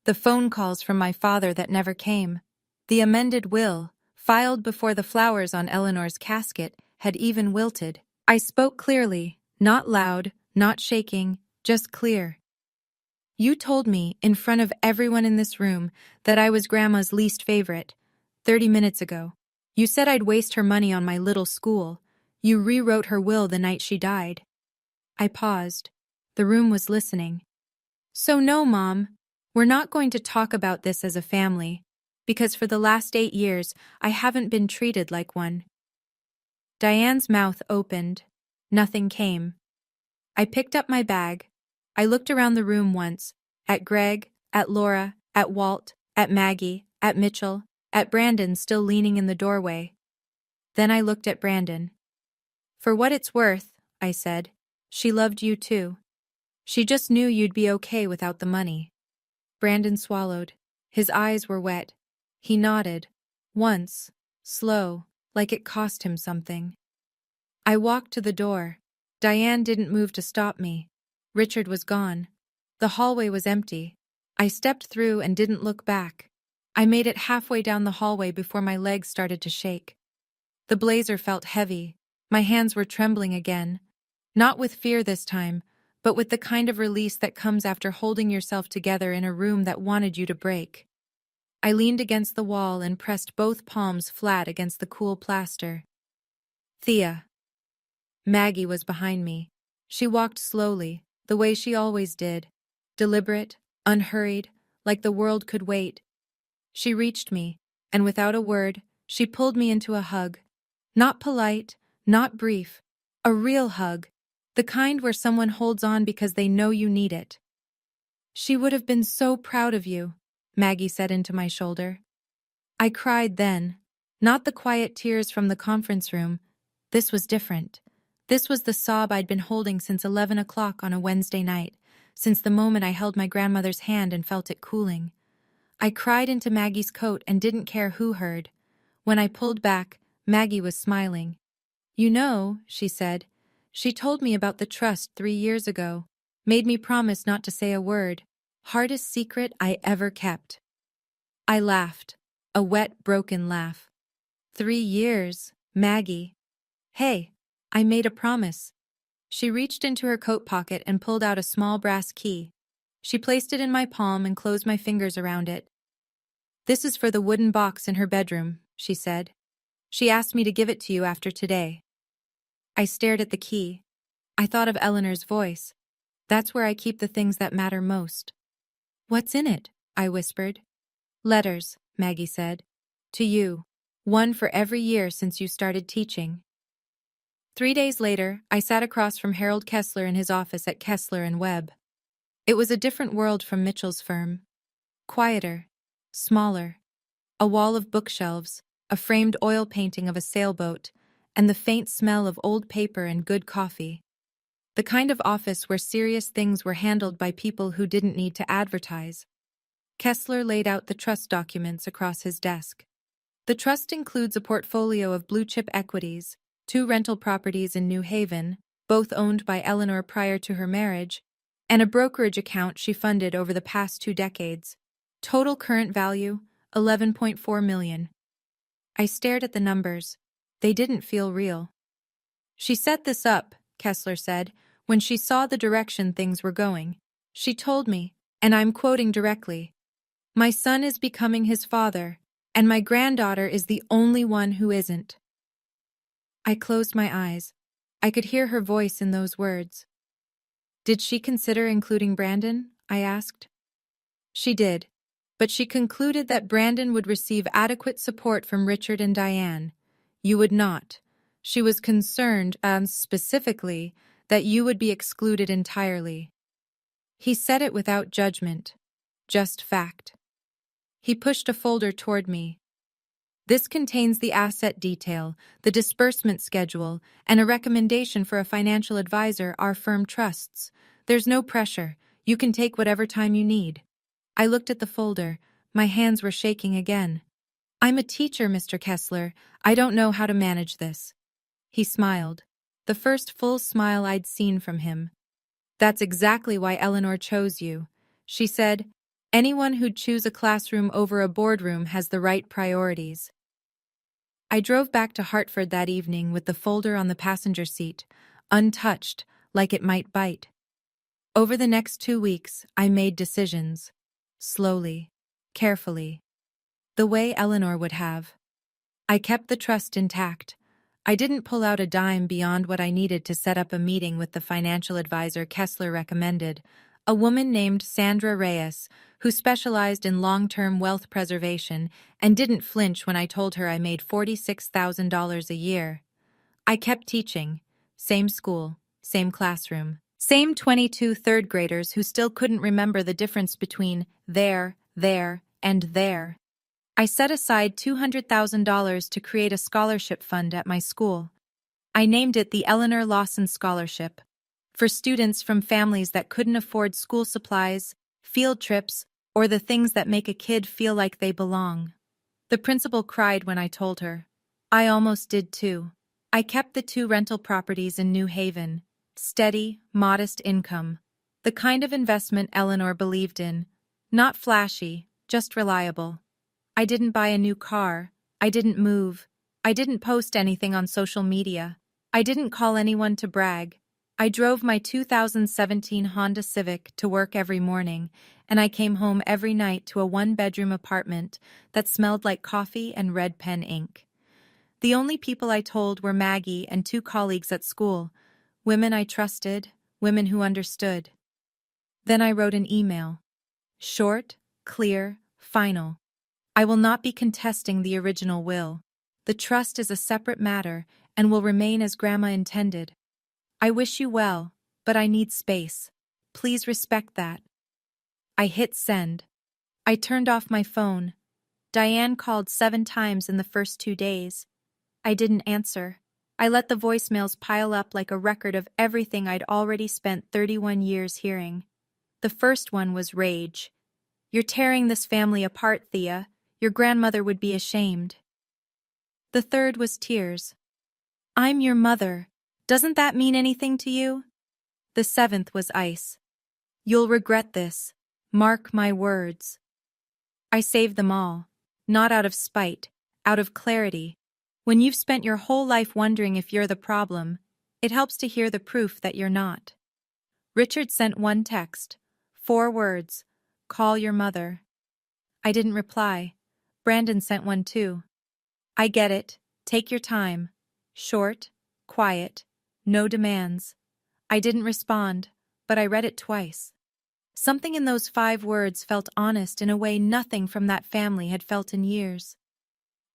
the phone calls from my father that never came, the amended will, filed before the flowers on Eleanor's casket had even wilted. I spoke clearly, not loud, not shaking, just clear. "You told me, in front of everyone in this room, that I was Grandma's least favorite, 30 minutes ago. You said I'd waste her money on my little school. You rewrote her will the night she died." I paused. The room was listening. "So no, Mom, we're not going to talk about this as a family, because for the last 8 years, I haven't been treated like one." Diane's mouth opened. Nothing came. I picked up my bag. I looked around the room once, at Greg, at Laura, at Walt, at Maggie, at Mitchell, at Brandon still leaning in the doorway. Then I looked at Brandon. "For what it's worth," I said, "she loved you too. She just knew you'd be okay without the money." Brandon swallowed. His eyes were wet. He nodded. Once, slow, like it cost him something. I walked to the door. Diane didn't move to stop me. Richard was gone. The hallway was empty. I stepped through and didn't look back. I made it halfway down the hallway before my legs started to shake. The blazer felt heavy. My hands were trembling again. Not with fear this time, but with the kind of release that comes after holding yourself together in a room that wanted you to break. I leaned against the wall and pressed both palms flat against the cool plaster. Thea. Maggie was behind me. She walked slowly, the way she always did. Deliberate, unhurried, like the world could wait. She reached me, and without a word, she pulled me into a hug. Not polite, not brief. A real hug. The kind where someone holds on because they know you need it. She would have been so proud of you, Maggie said into my shoulder. I cried then. Not the quiet tears from the conference room. This was different. This was the sob I'd been holding since 11 o'clock on a Wednesday night, since the moment I held my grandmother's hand and felt it cooling. I cried into Maggie's coat and didn't care who heard. When I pulled back, Maggie was smiling. You know, she said, she told me about the trust 3 years ago, made me promise not to say a word. Hardest secret I ever kept. I laughed, a wet, broken laugh. 3 years, Maggie. Hey, I made a promise. She reached into her coat pocket and pulled out a small brass key. She placed it in my palm and closed my fingers around it. This is for the wooden box in her bedroom, she said. She asked me to give it to you after today. I stared at the key. I thought of Eleanor's voice. That's where I keep the things that matter most. What's in it? I whispered. Letters, Maggie said. To you. One for every year since you started teaching. 3 days later, I sat across from Harold Kessler in his office at Kessler and Webb. It was a different world from Mitchell's firm. Quieter. Smaller. A wall of bookshelves, a framed oil painting of a sailboat, and the faint smell of old paper and good coffee. The kind of office where serious things were handled by people who didn't need to advertise. Kessler laid out the trust documents across his desk. The trust includes a portfolio of blue-chip equities, 2 rental properties in New Haven, both owned by Eleanor prior to her marriage, and a brokerage account she funded over the past 2 decades. Total current value, $11.4 million. I stared at the numbers. They didn't feel real. She set this up, Kessler said, when she saw the direction things were going. She told me, and I'm quoting directly, "My son is becoming his father, and my granddaughter is the only one who isn't." I closed my eyes. I could hear her voice in those words. Did she consider including Brandon? I asked. She did, but she concluded that Brandon would receive adequate support from Richard and Diane. You would not. She was concerned, specifically, that you would be excluded entirely. He said it without judgment, just fact. He pushed a folder toward me. This contains the asset detail, the disbursement schedule, and a recommendation for a financial advisor our firm trusts. There's no pressure. You can take whatever time you need. I looked at the folder. My hands were shaking again. I'm a teacher, Mr. Kessler. I don't know how to manage this. He smiled. The first full smile I'd seen from him. That's exactly why Eleanor chose you. She said, anyone who'd choose a classroom over a boardroom has the right priorities. I drove back to Hartford that evening with the folder on the passenger seat, untouched, like it might bite. Over the next 2 weeks, I made decisions. Slowly, carefully. The way Eleanor would have. I kept the trust intact. I didn't pull out a dime beyond what I needed to set up a meeting with the financial advisor Kessler recommended, a woman named Sandra Reyes, who specialized in long-term wealth preservation and didn't flinch when I told her I made $46,000 a year. I kept teaching. Same school, same classroom. Same 22 third graders who still couldn't remember the difference between there, and there. I set aside $200,000 to create a scholarship fund at my school. I named it the Eleanor Lawson Scholarship, for students from families that couldn't afford school supplies, field trips, or the things that make a kid feel like they belong. The principal cried when I told her. I almost did too. I kept the 2 rental properties in New Haven. Steady, modest income. The kind of investment Eleanor believed in. Not flashy, just reliable. I didn't buy a new car. I didn't move. I didn't post anything on social media. I didn't call anyone to brag. I drove my 2017 Honda Civic to work every morning, and I came home every night to a one-bedroom apartment that smelled like coffee and red pen ink. The only people I told were Maggie and two colleagues at school, women I trusted, women who understood. Then I wrote an email. Short, clear, final. I will not be contesting the original will. The trust is a separate matter and will remain as Grandma intended. I wish you well, but I need space. Please respect that. I hit send. I turned off my phone. Diane called 7 times in the first 2 days. I didn't answer. I let the voicemails pile up like a record of everything I'd already spent 31 years hearing. The first one was rage. You're tearing this family apart, Thea. Your grandmother would be ashamed. The third was tears. I'm your mother. Doesn't that mean anything to you? The seventh was ice. You'll regret this. Mark my words. I saved them all. Not out of spite, out of clarity. When you've spent your whole life wondering if you're the problem, it helps to hear the proof that you're not. Richard sent one text. 4 words. Call your mother. I didn't reply. Brandon sent one too. I get it. Take your time. Short, quiet, no demands. I didn't respond, but I read it twice. Something in those 5 words felt honest in a way nothing from that family had felt in years.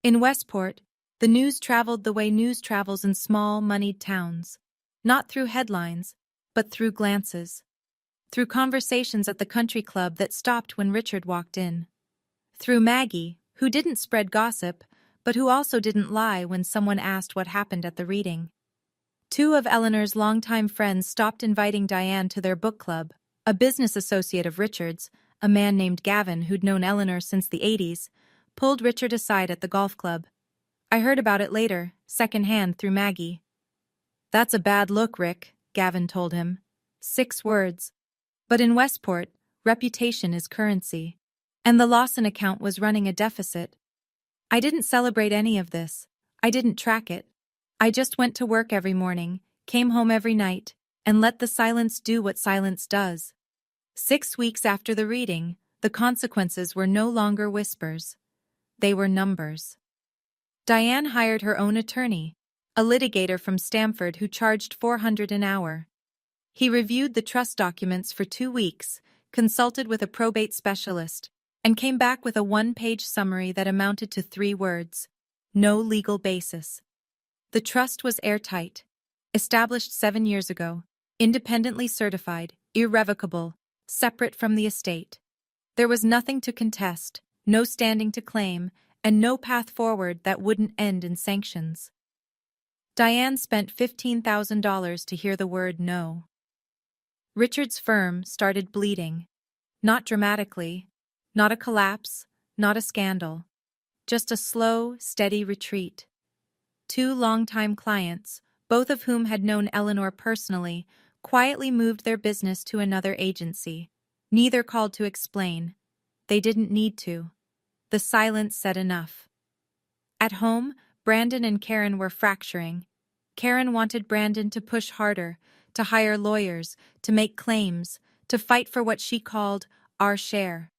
In Westport, the news traveled the way news travels in small, moneyed towns. Not through headlines, but through glances. Through conversations at the country club that stopped when Richard walked in. Through Maggie, who didn't spread gossip, but who also didn't lie when someone asked what happened at the reading. 2 of Eleanor's longtime friends stopped inviting Diane to their book club. A business associate of Richard's, a man named Gavin who'd known Eleanor since the 80s, pulled Richard aside at the golf club. I heard about it later, secondhand through Maggie. That's a bad look, Rick, Gavin told him. 6 words. But in Westport, reputation is currency. And the Lawson account was running a deficit. I didn't celebrate any of this. I didn't track it. I just went to work every morning, came home every night, and let the silence do what silence does. 6 weeks after the reading, the consequences were no longer whispers. They were numbers. Diane hired her own attorney, a litigator from Stamford who charged $400 an hour. He reviewed the trust documents for 2 weeks, consulted with a probate specialist, and came back with a 1-page summary that amounted to 3 words. No legal basis. The trust was airtight. Established 7 years ago. Independently certified, irrevocable, separate from the estate. There was nothing to contest, no standing to claim, and no path forward that wouldn't end in sanctions. Diane spent $15,000 to hear the word no. Richard's firm started bleeding. Not dramatically, not a collapse, not a scandal. Just a slow, steady retreat. 2 longtime clients, both of whom had known Eleanor personally, quietly moved their business to another agency. Neither called to explain. They didn't need to. The silence said enough. At home, Brandon and Karen were fracturing. Karen wanted Brandon to push harder, to hire lawyers, to make claims, to fight for what she called our share.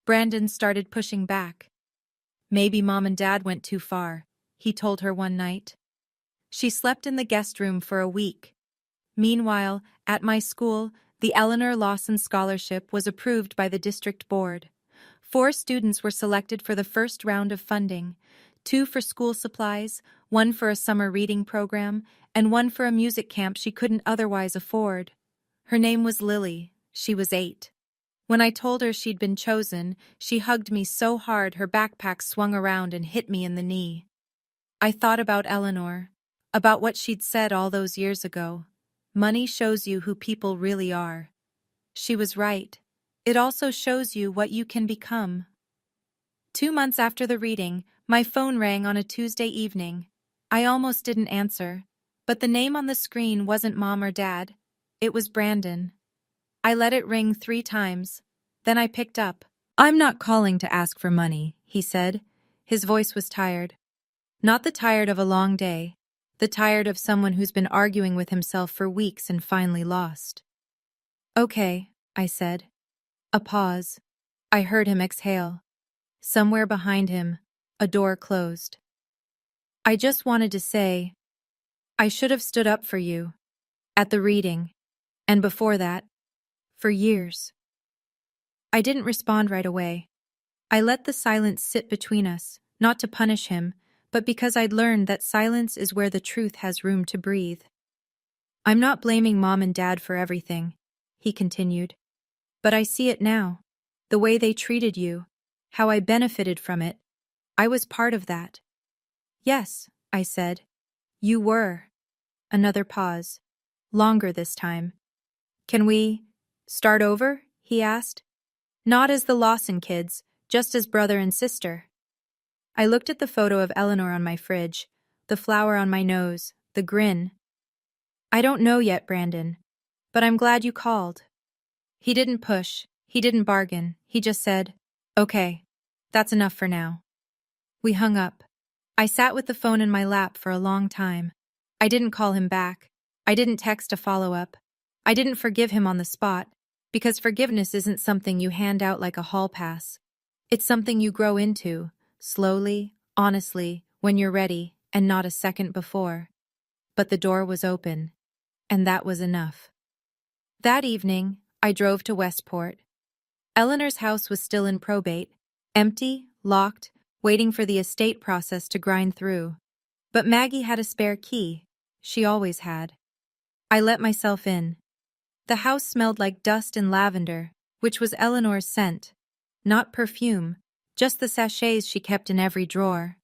Brandon started pushing back. Maybe Mom and Dad went too far, he told her one night. She slept in the guest room for a week. Meanwhile, at my school, the Eleanor Lawson Scholarship was approved by the district board. 4 students were selected for the first round of funding, 2 for school supplies, 1 for a summer reading program, and 1 for a music camp she couldn't otherwise afford. Her name was Lily. She was 8. When I told her she'd been chosen, she hugged me so hard her backpack swung around and hit me in the knee. I thought about Eleanor, about what she'd said all those years ago. Money shows you who people really are. She was right. It also shows you what you can become. 2 months after the reading, my phone rang on a Tuesday evening. I almost didn't answer, but the name on the screen wasn't Mom or Dad. It was Brandon. I let it ring 3 times. Then I picked up. I'm not calling to ask for money, he said. His voice was tired. Not the tired of a long day, the tired of someone who's been arguing with himself for weeks and finally lost. Okay, I said. A pause. I heard him exhale. Somewhere behind him, a door closed. I just wanted to say, I should have stood up for you. At the reading. And before that. For years. I didn't respond right away. I let the silence sit between us, not to punish him, but because I'd learned that silence is where the truth has room to breathe. I'm not blaming Mom and Dad for everything, he continued. But I see it now. The way they treated you. How I benefited from it. I was part of that. Yes, I said. You were. Another pause. Longer this time. Can we start over? He asked. Not as the Lawson kids, just as brother and sister. I looked at the photo of Eleanor on my fridge, the flower on my nose, the grin. I don't know yet, Brandon, but I'm glad you called. He didn't push, he didn't bargain, he just said, okay, that's enough for now. We hung up. I sat with the phone in my lap for a long time. I didn't call him back. I didn't text a follow-up. I didn't forgive him on the spot, because forgiveness isn't something you hand out like a hall pass. It's something you grow into, slowly, honestly, when you're ready, and not a second before. But the door was open, and that was enough. That evening, I drove to Westport. Eleanor's house was still in probate, empty, locked, waiting for the estate process to grind through. But Maggie had a spare key. She always had. I let myself in. The house smelled like dust and lavender, which was Eleanor's scent. Not perfume, just the sachets she kept in every drawer.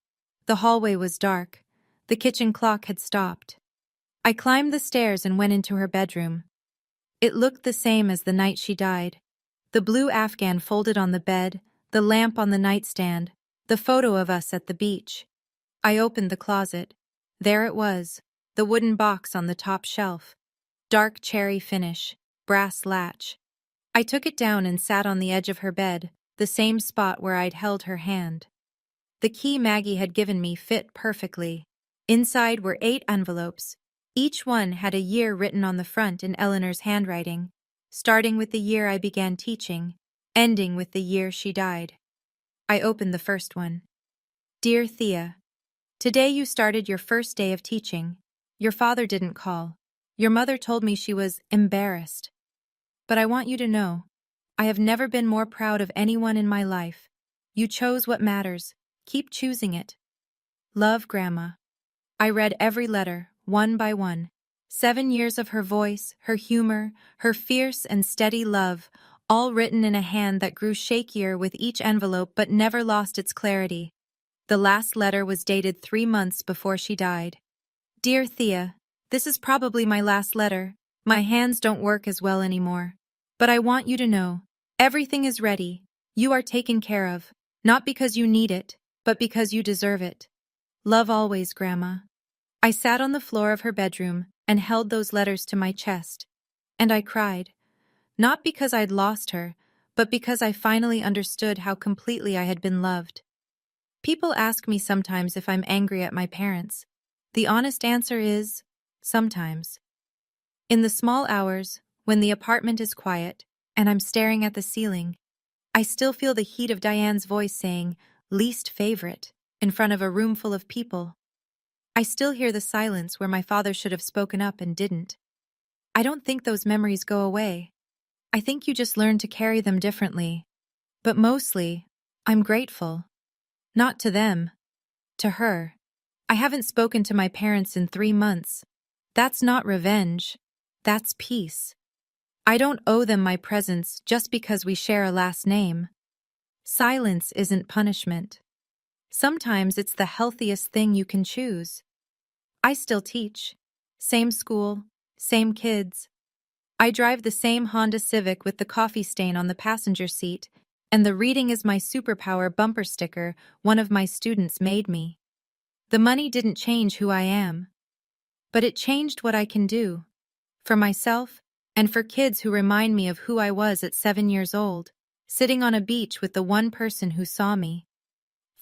The hallway was dark. The kitchen clock had stopped. I climbed the stairs and went into her bedroom. It looked the same as the night she died. The blue afghan folded on the bed, the lamp on the nightstand, the photo of us at the beach. I opened the closet. There it was, the wooden box on the top shelf. Dark cherry finish, brass latch. I took it down and sat on the edge of her bed, the same spot where I'd held her hand. The key Maggie had given me fit perfectly. Inside were 8 envelopes. Each one had a year written on the front in Eleanor's handwriting, starting with the year I began teaching, ending with the year she died. I opened the first one. Dear Thea, today you started your first day of teaching. Your father didn't call. Your mother told me she was embarrassed. But I want you to know, I have never been more proud of anyone in my life. You chose what matters. Keep choosing it. Love, Grandma. I read every letter, one by one. 7 years of her voice, her humor, her fierce and steady love, all written in a hand that grew shakier with each envelope but never lost its clarity. The last letter was dated 3 months before she died. Dear Thea, this is probably my last letter. My hands don't work as well anymore. But I want you to know, everything is ready. You are taken care of, not because you need it, but because you deserve it. Love always, Grandma. I sat on the floor of her bedroom and held those letters to my chest. And I cried. Not because I'd lost her, but because I finally understood how completely I had been loved. People ask me sometimes if I'm angry at my parents. The honest answer is, sometimes. In the small hours, when the apartment is quiet, and I'm staring at the ceiling, I still feel the heat of Diane's voice saying, least favorite, in front of a room full of people. I still hear the silence where my father should have spoken up and didn't. I don't think those memories go away. I think you just learn to carry them differently. But mostly, I'm grateful. Not to them. To her. I haven't spoken to my parents in 3 months. That's not revenge. That's peace. I don't owe them my presence just because we share a last name. Silence isn't punishment. Sometimes it's the healthiest thing you can choose. I still teach. Same school, same kids. I drive the same Honda Civic with the coffee stain on the passenger seat, and the reading is my superpower bumper sticker one of my students made me. The money didn't change who I am, but it changed what I can do. For myself, and for kids who remind me of who I was at 7 years old, sitting on a beach with the one person who saw me.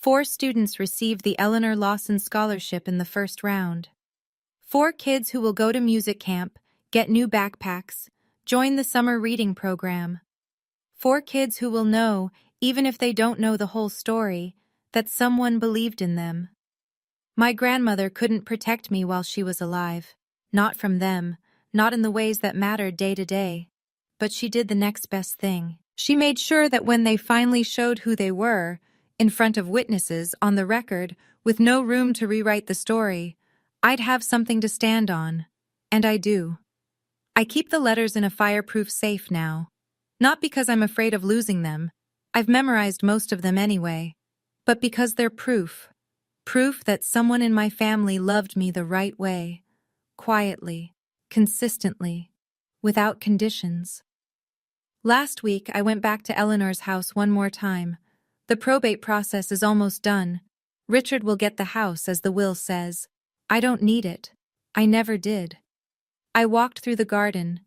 4 students received the Eleanor Lawson Scholarship in the first round. 4 kids who will go to music camp, get new backpacks, join the summer reading program. 4 kids who will know, even if they don't know the whole story, that someone believed in them. My grandmother couldn't protect me while she was alive. Not from them, not in the ways that mattered day to day. But she did the next best thing. She made sure that when they finally showed who they were, in front of witnesses, on the record, with no room to rewrite the story, I'd have something to stand on. And I do. I keep the letters in a fireproof safe now. Not because I'm afraid of losing them. I've memorized most of them anyway. But because they're proof. Proof that someone in my family loved me the right way. Quietly. Consistently. Without conditions. Last week, I went back to Eleanor's house one more time. The probate process is almost done. Richard will get the house, as the will says. I don't need it. I never did. I walked through the garden.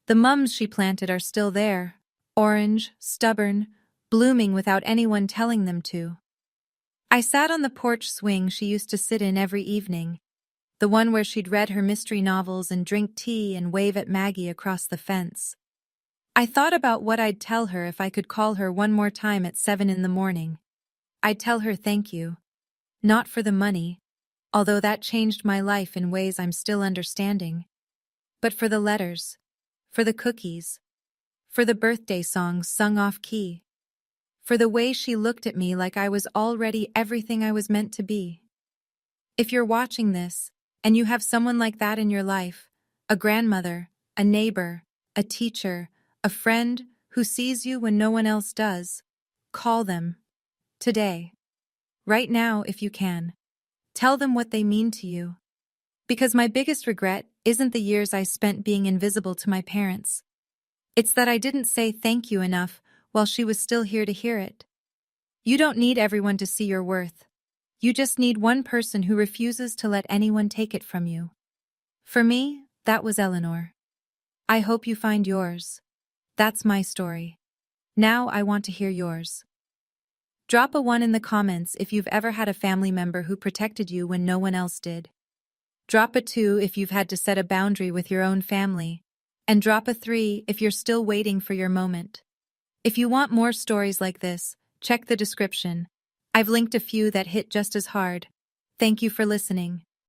The mums she planted are still there. Orange, stubborn, blooming without anyone telling them to. I sat on the porch swing she used to sit in every evening. The one where she'd read her mystery novels and drink tea and wave at Maggie across the fence. I thought about what I'd tell her if I could call her one more time at 7 in the morning. I'd tell her thank you. Not for the money, although that changed my life in ways I'm still understanding. But for the letters, for the cookies, for the birthday songs sung off-key, for the way she looked at me like I was already everything I was meant to be. If you're watching this, and you have someone like that in your life, a grandmother, a neighbor, a teacher, a friend who sees you when no one else does, call them. Today. Right now, if you can. Tell them what they mean to you. Because my biggest regret isn't the years I spent being invisible to my parents. It's that I didn't say thank you enough while she was still here to hear it. You don't need everyone to see your worth. You just need one person who refuses to let anyone take it from you. For me, that was Eleanor. I hope you find yours. That's my story. Now I want to hear yours. Drop a 1 in the comments if you've ever had a family member who protected you when no one else did. Drop a 2 if you've had to set a boundary with your own family. And drop a 3 if you're still waiting for your moment. If you want more stories like this, check the description. I've linked a few that hit just as hard. Thank you for listening.